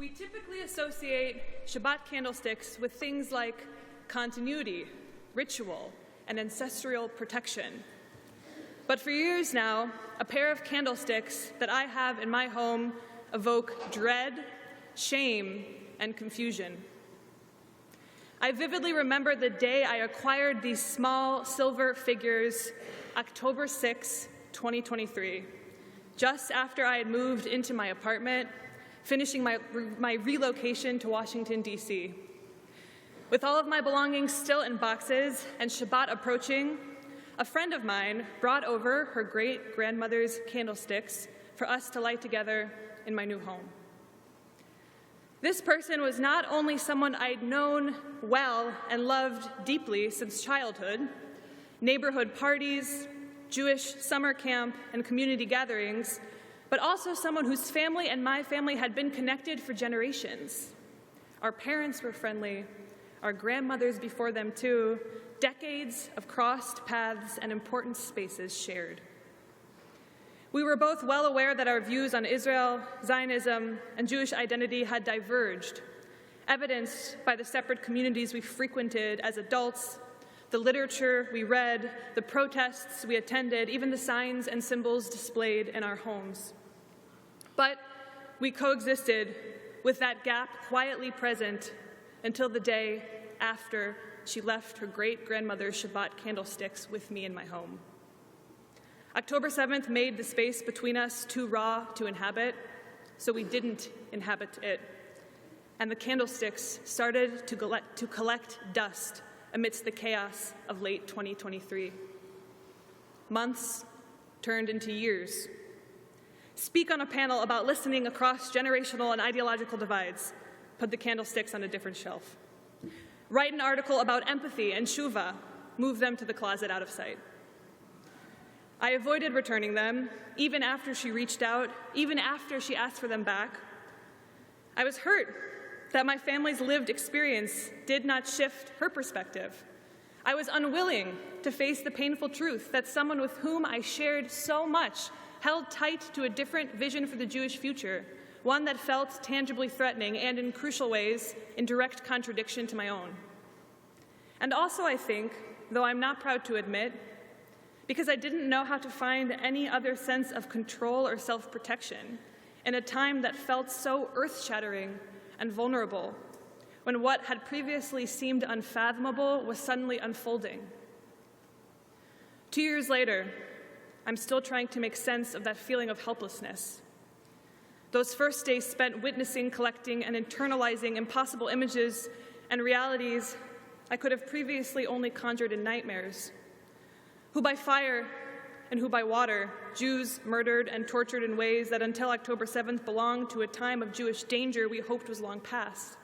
We typically associate Shabbat candlesticks with things like continuity, ritual, and ancestral protection. But for years now, a pair of candlesticks that I have in my home evoke dread, shame, and confusion. I vividly remember the day I acquired these small silver figures, October 6, 2023, just after I had moved into my apartment, finishing my relocation to Washington, D.C. With all of my belongings still in boxes and Shabbat approaching, a friend of mine brought over her great-grandmother's candlesticks for us to light together in my new home. This person was not only someone I'd known well and loved deeply since childhood, neighborhood parties, Jewish summer camp, and community gatherings, but also someone whose family and my family had been connected for generations. Our parents were friendly, our grandmothers before them too, decades of crossed paths and important spaces shared. We were both well aware that our views on Israel, Zionism, and Jewish identity had diverged, evidenced by the separate communities we frequented as adults, the literature we read, the protests we attended, even the signs and symbols displayed in our homes. But we coexisted with that gap quietly present until the day after she left her great-grandmother's Shabbat candlesticks with me in my home. October 7th made the space between us too raw to inhabit, so we didn't inhabit it. And the candlesticks started to collect dust amidst the chaos of late 2023. Months turned into years. Speak on a panel about listening across generational and ideological divides. Put the candlesticks on a different shelf. Write an article about empathy and tshuva. Move them to the closet out of sight. I avoided returning them, even after she reached out, even after she asked for them back. I was hurt that my family's lived experience did not shift her perspective. I was unwilling to face the painful truth that someone with whom I shared so much held tight to a different vision for the Jewish future, one that felt tangibly threatening and, in crucial ways, in direct contradiction to my own. And also, I think, though I'm not proud to admit, because I didn't know how to find any other sense of control or self-protection in a time that felt so earth-shattering and vulnerable, when what had previously seemed unfathomable was suddenly unfolding. 2 years later, I'm still trying to make sense of that feeling of helplessness. Those first days spent witnessing, collecting, and internalizing impossible images and realities I could have previously only conjured in nightmares. Who by fire and who by water, Jews murdered and tortured in ways that until October 7th belonged to a time of Jewish danger we hoped was long past.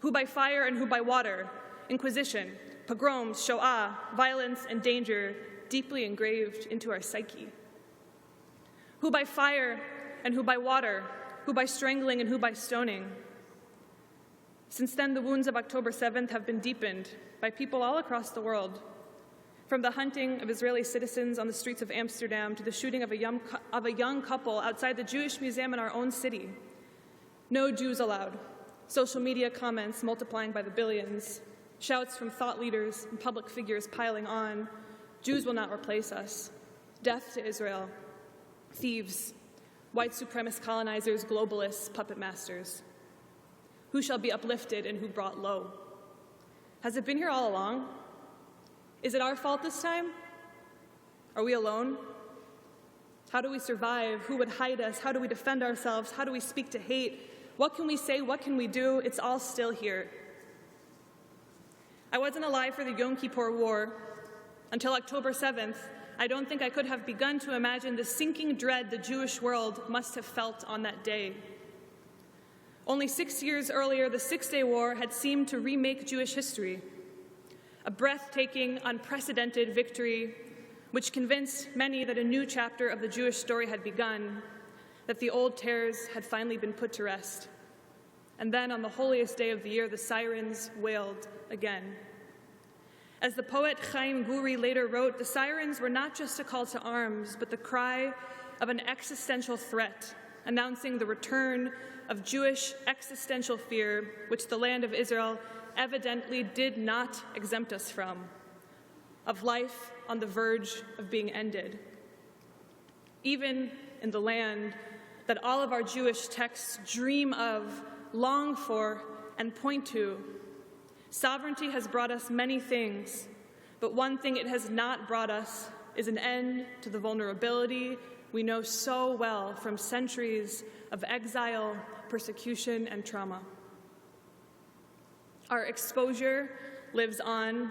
Who by fire and who by water, Inquisition, pogroms, Shoah, violence, and danger deeply engraved into our psyche. Who by fire and who by water, who by strangling and who by stoning. Since then, the wounds of October 7th have been deepened by people all across the world, from the hunting of Israeli citizens on the streets of Amsterdam to the shooting of a young couple outside the Jewish museum in our own city. No Jews allowed. Social media comments multiplying by the billions. Shouts from thought leaders and public figures piling on. Jews will not replace us. Death to Israel. Thieves. White supremacist colonizers, globalists, puppet masters. Who shall be uplifted and who brought low? Has it been here all along? Is it our fault this time? Are we alone? How do we survive? Who would hide us? How do we defend ourselves? How do we speak to hate? What can we say? What can we do? It's all still here. I wasn't alive for the Yom Kippur War. Until October 7th, I don't think I could have begun to imagine the sinking dread the Jewish world must have felt on that day. Only 6 years earlier, the Six-Day War had seemed to remake Jewish history. A breathtaking, unprecedented victory which convinced many that a new chapter of the Jewish story had begun, that the old terrors had finally been put to rest. And then on the holiest day of the year, the sirens wailed again. As the poet Chaim Guri later wrote, the sirens were not just a call to arms, but the cry of an existential threat, announcing the return of Jewish existential fear, which the land of Israel evidently did not exempt us from, of life on the verge of being ended. Even in the land that all of our Jewish texts dream of, long for, and point to, sovereignty has brought us many things, but one thing it has not brought us is an end to the vulnerability we know so well from centuries of exile, persecution, and trauma. Our exposure lives on,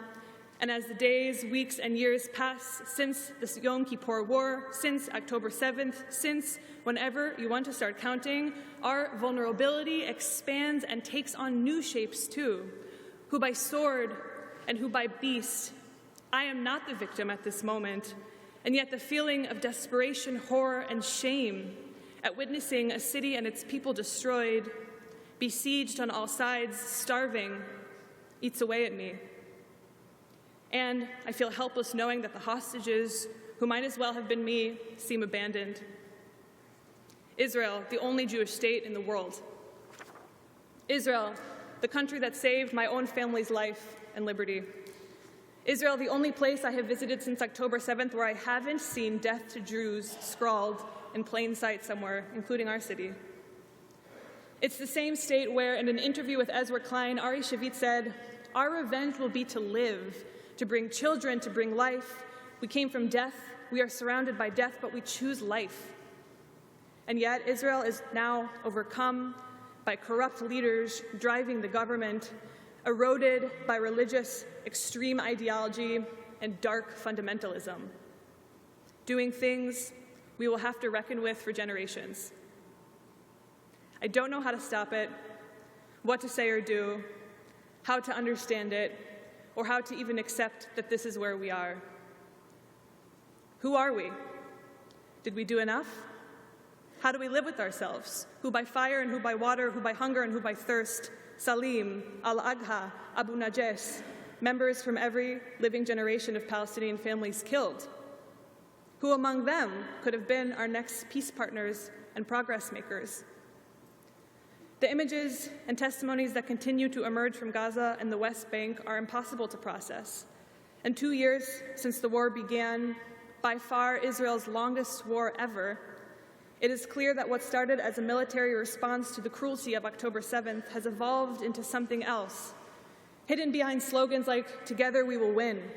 and as the days, weeks, and years pass since the Yom Kippur War, since October 7th, since whenever you want to start counting, our vulnerability expands and takes on new shapes too. Who by sword and who by beast. I am not the victim at this moment, and yet the feeling of desperation, horror, and shame at witnessing a city and its people destroyed, besieged on all sides, starving, eats away at me. And I feel helpless knowing that the hostages, who might as well have been me, seem abandoned. Israel, the only Jewish state in the world. Israel, the country that saved my own family's life and liberty. Israel, the only place I have visited since October 7th where I haven't seen death to Jews scrawled in plain sight somewhere, including our city. It's the same state where, in an interview with Ezra Klein, Ari Shavit said, "Our revenge will be to live, to bring children, to bring life. We came from death, we are surrounded by death, but we choose life." And yet Israel is now overcome by corrupt leaders driving the government, eroded by religious extreme ideology and dark fundamentalism, doing things we will have to reckon with for generations. I don't know how to stop it, what to say or do, how to understand it, or how to even accept that this is where we are. Who are we? Did we do enough? How do we live with ourselves? Who by fire and who by water, who by hunger and who by thirst? Salim, Al-Agha, Abu Najes, members from every living generation of Palestinian families killed. Who among them could have been our next peace partners and progress makers? The images and testimonies that continue to emerge from Gaza and the West Bank are impossible to process. In 2 years since the war began, by far Israel's longest war ever, it is clear that what started as a military response to the cruelty of October 7th has evolved into something else, hidden behind slogans like "Together we will win,"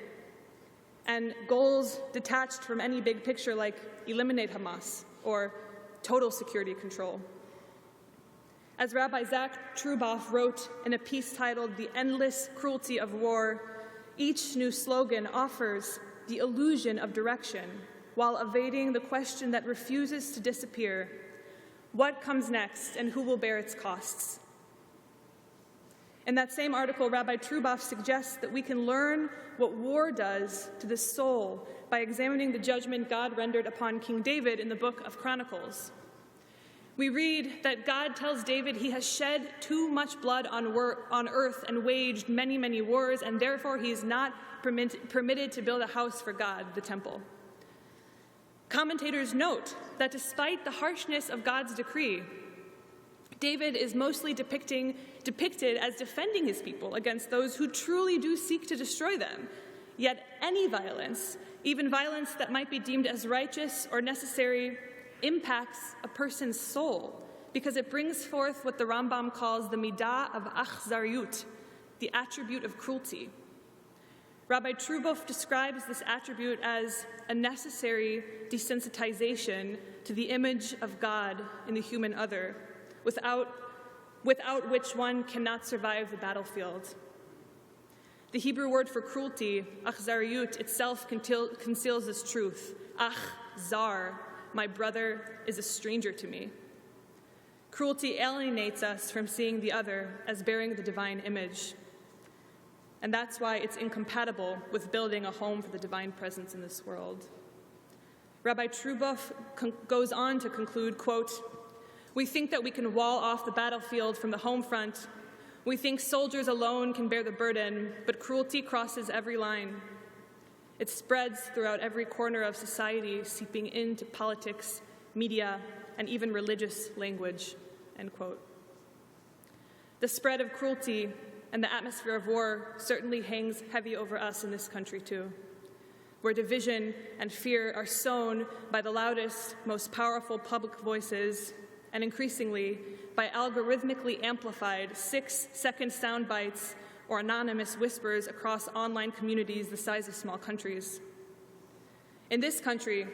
and goals detached from any big picture like "Eliminate Hamas" or "Total security control." As Rabbi Zach Truboff wrote in a piece titled "The Endless Cruelty of War," each new slogan offers the illusion of direction while evading the question that refuses to disappear: what comes next and who will bear its costs? In that same article, Rabbi Truboff suggests that we can learn what war does to the soul by examining the judgment God rendered upon King David in the book of Chronicles. We read that God tells David he has shed too much blood on earth and waged many, many wars, and therefore he is not permitted to build a house for God, the temple. Commentators note that despite the harshness of God's decree, David is mostly depicted as defending his people against those who truly do seek to destroy them. Yet any violence, even violence that might be deemed as righteous or necessary, impacts a person's soul because it brings forth what the Rambam calls the midah of achzariyut, the attribute of cruelty. Rabbi Truboff describes this attribute as a necessary desensitization to the image of God in the human other, without which one cannot survive the battlefield. The Hebrew word for cruelty, achzariyut, itself conceals this truth. Ach, zar, my brother is a stranger to me. Cruelty alienates us from seeing the other as bearing the divine image. And that's why it's incompatible with building a home for the divine presence in this world. Rabbi Truboff goes on to conclude, quote, "We think that we can wall off the battlefield from the home front. We think soldiers alone can bear the burden, but cruelty crosses every line. It spreads throughout every corner of society, seeping into politics, media, and even religious language, end quote. The spread of cruelty and the atmosphere of war certainly hangs heavy over us in this country too, where division and fear are sown by the loudest, most powerful public voices, and increasingly by algorithmically amplified 6-second sound bites or anonymous whispers across online communities the size of small countries. In this country,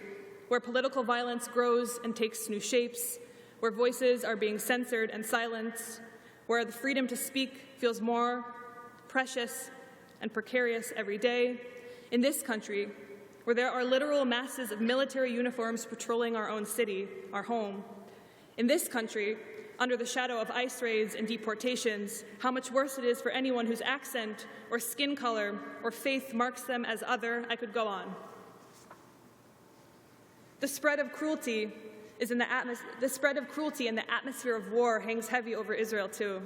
where political violence grows and takes new shapes, where voices are being censored and silenced, where the freedom to speak feels more precious and precarious every day, in this country, where there are literal masses of military uniforms patrolling our own city, our home, in this country, under the shadow of ICE raids and deportations, how much worse it is for anyone whose accent or skin color or faith marks them as other, I could go on. The spread of cruelty and the atmosphere of war hangs heavy over Israel too.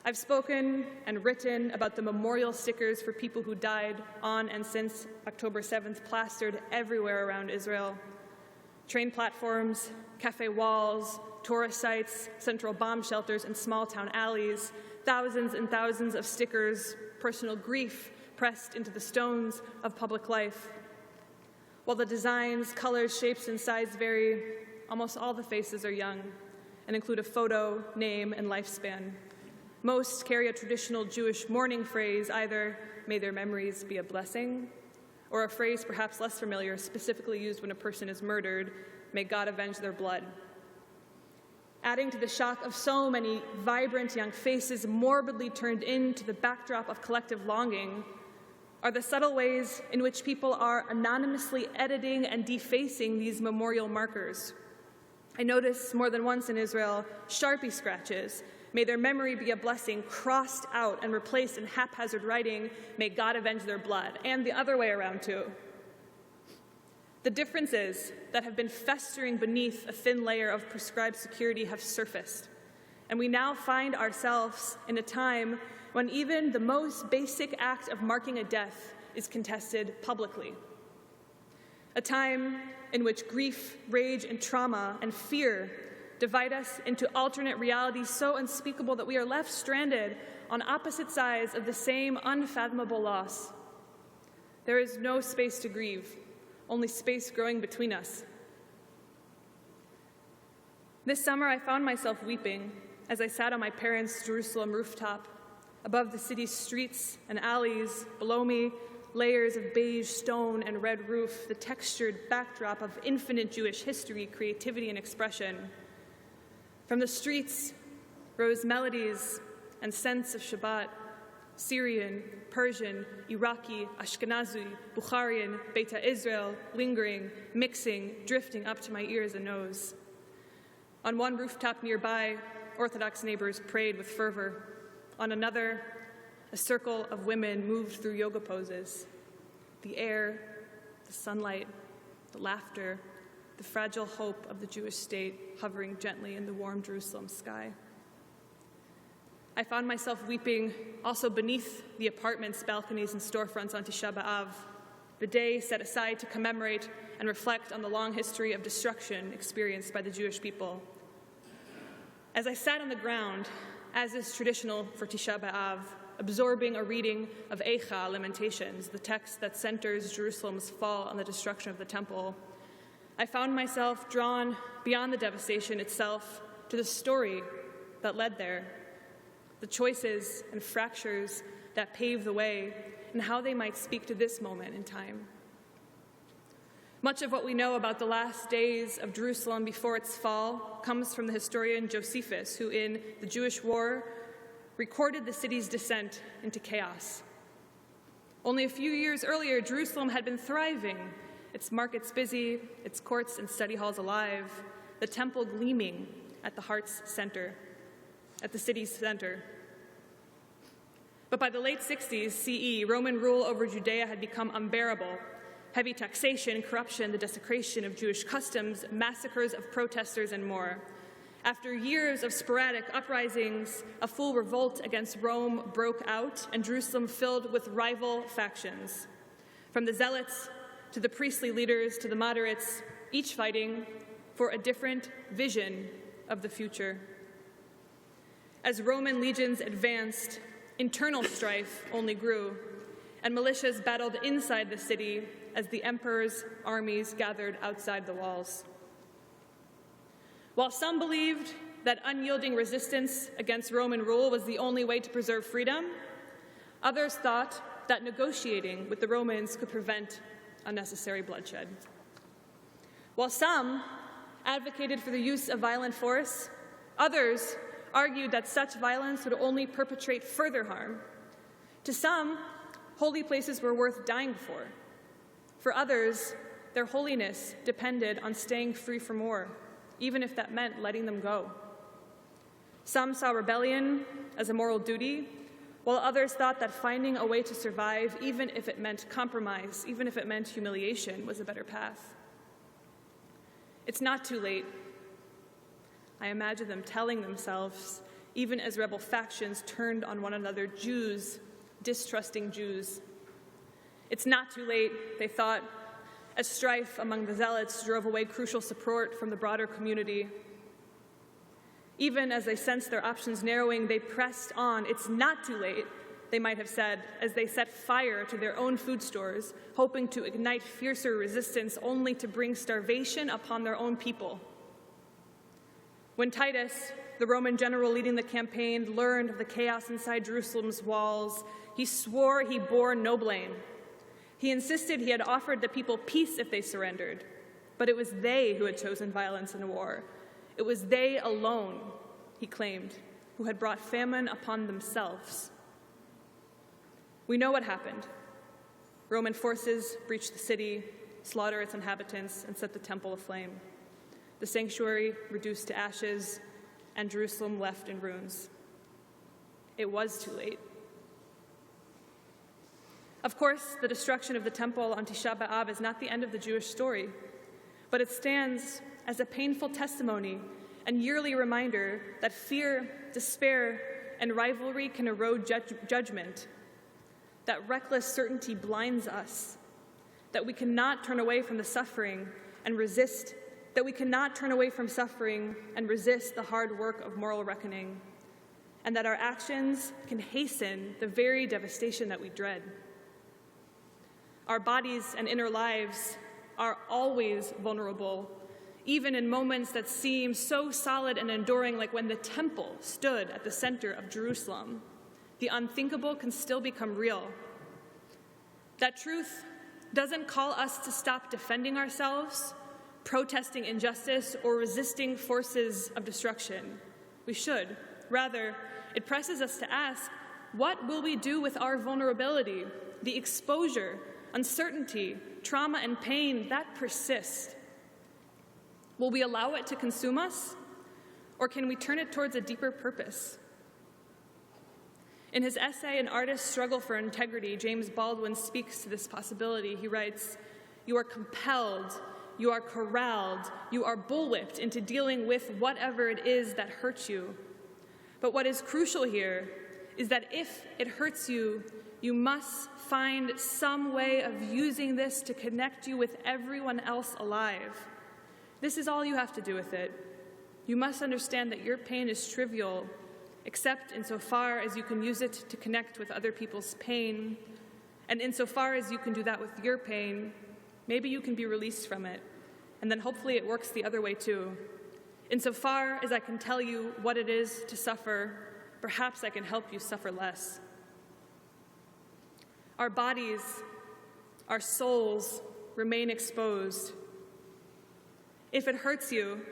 I've spoken and written about the memorial stickers for people who died on and since October 7th plastered everywhere around Israel. Train platforms, cafe walls, tourist sites, central bomb shelters, and small-town alleys, thousands and thousands of stickers, personal grief pressed into the stones of public life. While the designs, colors, shapes, and sizes vary, almost all the faces are young and include a photo, name, and lifespan. Most carry a traditional Jewish mourning phrase, either "may their memories be a blessing," or a phrase perhaps less familiar, specifically used when a person is murdered, "may God avenge their blood." Adding to the shock of so many vibrant young faces morbidly turned into the backdrop of collective longing are the subtle ways in which people are anonymously editing and defacing these memorial markers. I noticed more than once in Israel Sharpie scratches, "may their memory be a blessing," crossed out and replaced in haphazard writing, "may God avenge their blood," and the other way around too. The differences that have been festering beneath a thin layer of prescribed security have surfaced, and we now find ourselves in a time when even the most basic act of marking a death is contested publicly. A time in which grief, rage, and trauma and fear divide us into alternate realities so unspeakable that we are left stranded on opposite sides of the same unfathomable loss. There is no space to grieve, only space growing between us. This summer, I found myself weeping as I sat on my parents' Jerusalem rooftop. Above the city's streets and alleys, below me, layers of beige stone and red roof, the textured backdrop of infinite Jewish history, creativity, and expression. From the streets rose melodies and scents of Shabbat, Syrian, Persian, Iraqi, Ashkenazi, Bukharian, Beta Israel, lingering, mixing, drifting up to my ears and nose. On one rooftop nearby, Orthodox neighbors prayed with fervor. On another, a circle of women moved through yoga poses. The air, the sunlight, the laughter, the fragile hope of the Jewish state hovering gently in the warm Jerusalem sky. I found myself weeping also beneath the apartments, balconies, and storefronts on Tisha B'Av, the day set aside to commemorate and reflect on the long history of destruction experienced by the Jewish people. As I sat on the ground, as is traditional for Tisha B'Av, absorbing a reading of Eicha, Lamentations, the text that centers Jerusalem's fall on the destruction of the temple, I found myself drawn beyond the devastation itself to the story that led there, the choices and fractures that paved the way, and how they might speak to this moment in time. Much of what we know about the last days of Jerusalem before its fall comes from the historian Josephus, who in the Jewish War recorded the city's descent into chaos. Only a few years earlier, Jerusalem had been thriving, its markets busy, its courts and study halls alive, the temple gleaming at the heart's center, at the city's center. But by the late 60s CE, Roman rule over Judea had become unbearable. Heavy taxation, corruption, the desecration of Jewish customs, massacres of protesters, and more. After years of sporadic uprisings, a full revolt against Rome broke out, and Jerusalem filled with rival factions. From the zealots to the priestly leaders to the moderates, each fighting for for a different vision of the future. As Roman legions advanced, internal strife only grew, and militias battled inside the city as the emperor's armies gathered outside the walls. While some believed that unyielding resistance against Roman rule was the only way to preserve freedom, others thought that negotiating with the Romans could prevent unnecessary bloodshed. While some advocated for the use of violent force, others argued that such violence would only perpetrate further harm. To some, holy places were worth dying for. For others, their holiness depended on staying free from war, even if that meant letting them go. Some saw rebellion as a moral duty, while others thought that finding a way to survive, even if it meant compromise, even if it meant humiliation, was a better path. It's not too late. I imagine them telling themselves, even as rebel factions turned on one another, Jews, distrusting Jews. It's not too late, they thought, as strife among the zealots drove away crucial support from the broader community. Even as they sensed their options narrowing, they pressed on. It's not too late, they might have said, as they set fire to their own food stores, hoping to ignite fiercer resistance only to bring starvation upon their own people. When Titus, the Roman general leading the campaign, learned of the chaos inside Jerusalem's walls, he swore he bore no blame. He insisted he had offered the people peace if they surrendered, but it was they who had chosen violence and war. It was they alone, he claimed, who had brought famine upon themselves. We know what happened. Roman forces breached the city, slaughtered its inhabitants, and set the temple aflame. The sanctuary reduced to ashes, and Jerusalem left in ruins. It was too late. Of course, the destruction of the temple on Tisha B'Av is not the end of the Jewish story, but it stands as a painful testimony and yearly reminder that fear, despair, and rivalry can erode judgment, that reckless certainty blinds us, that we cannot turn away from the suffering and resist, that we cannot turn away from suffering and resist the hard work of moral reckoning, and that our actions can hasten the very devastation that we dread. Our bodies and inner lives are always vulnerable, even in moments that seem so solid and enduring, like when the temple stood at the center of Jerusalem. The unthinkable can still become real. That truth doesn't call us to stop defending ourselves, protesting injustice, or resisting forces of destruction. We should. Rather, it presses us to ask, what will we do with our vulnerability, the exposure, uncertainty, trauma, and pain that persist? Will we allow it to consume us, or can we turn it towards a deeper purpose? In his essay, An Artist's Struggle for Integrity, James Baldwin speaks to this possibility. He writes, "You are compelled, you are corralled, you are bullwhipped into dealing with whatever it is that hurts you. But what is crucial here is that if it hurts you, you must find some way of using this to connect you with everyone else alive. This is all you have to do with it. You must understand that your pain is trivial, except insofar as you can use it to connect with other people's pain. And insofar as you can do that with your pain, maybe you can be released from it. And then hopefully it works the other way too. Insofar as I can tell you what it is to suffer, perhaps I can help you suffer less." Our bodies, our souls remain exposed. If it hurts you,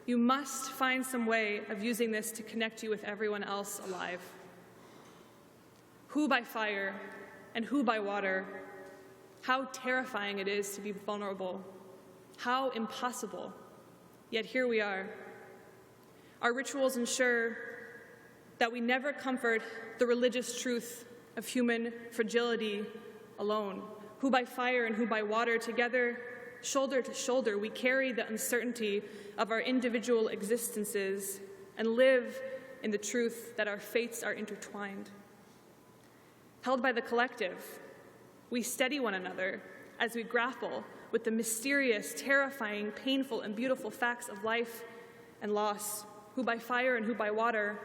you must find some way of using this to connect you with everyone else alive. Who by fire and who by water? How terrifying it is to be vulnerable. How impossible. Yet here we are. Our rituals ensure that we never comfort the religious truth of human fragility alone. Who by fire and who by water, together, shoulder to shoulder, we carry the uncertainty of our individual existences and live in the truth that our fates are intertwined. Held by the collective, we steady one another as we grapple with the mysterious, terrifying, painful, and beautiful facts of life and loss, who by fire and who by water.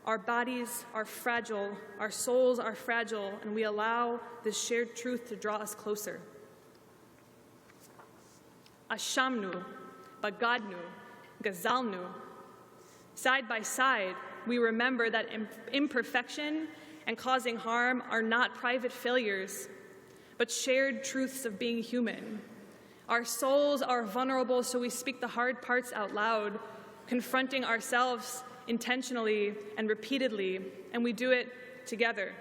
Our bodies are fragile, our souls are fragile, and we allow this shared truth to draw us closer. Ashamnu, bagadnu, gazalnu. Side by side, we remember that imperfection and causing harm are not private failures, but shared truths of being human. Our souls are vulnerable, so we speak the hard parts out loud, confronting ourselves intentionally and repeatedly, and we do it together,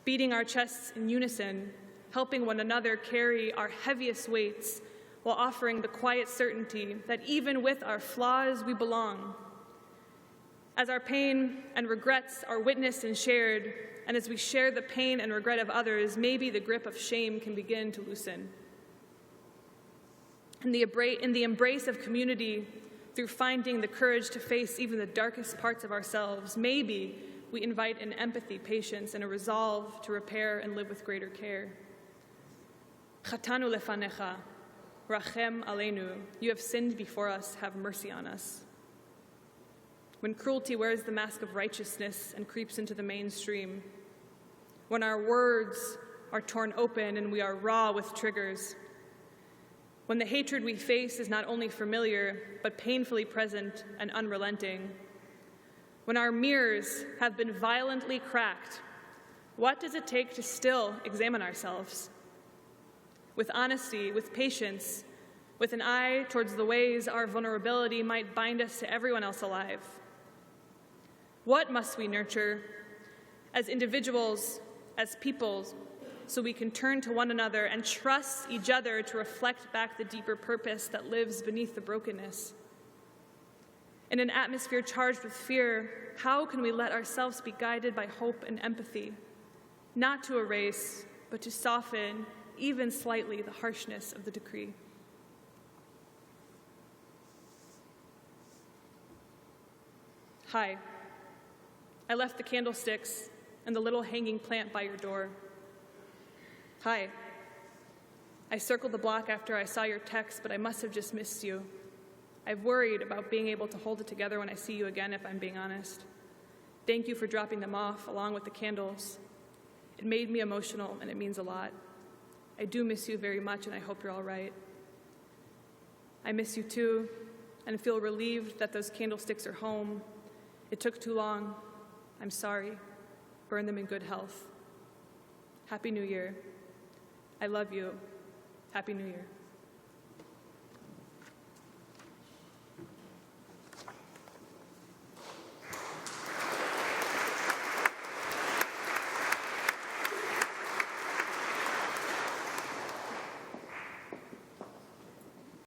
beating our chests in unison, helping one another carry our heaviest weights while offering the quiet certainty that even with our flaws, we belong. As our pain and regrets are witnessed and shared, and as we share the pain and regret of others, maybe the grip of shame can begin to loosen. In the embrace of community, through finding the courage to face even the darkest parts of ourselves, maybe we invite an empathy, patience, and a resolve to repair and live with greater care. Chatanu lefanecha, rachem aleinu. You have sinned before us, have mercy on us. When cruelty wears the mask of righteousness and creeps into the mainstream, when our words are torn open and we are raw with triggers, when the hatred we face is not only familiar, but painfully present and unrelenting, when our mirrors have been violently cracked, what does it take to still examine ourselves? With honesty, with patience, with an eye towards the ways our vulnerability might bind us to everyone else alive. What must we nurture as individuals, as peoples, so we can turn to one another and trust each other to reflect back the deeper purpose that lives beneath the brokenness? In an atmosphere charged with fear, how can we let ourselves be guided by hope and empathy, not to erase, but to soften, even slightly, the harshness of the decree? Hi, I left the candlesticks and the little hanging plant by your door. Hi, I circled the block after I saw your text, but I must have just missed you. I've worried about being able to hold it together when I see you again, if I'm being honest. Thank you for dropping them off along with the candles. It made me emotional, and it means a lot. I do miss you very much, and I hope you're all right. I miss you too, and feel relieved that those candlesticks are home. It took too long. I'm sorry. Burn them in good health. Happy New Year. I love you. Happy New Year.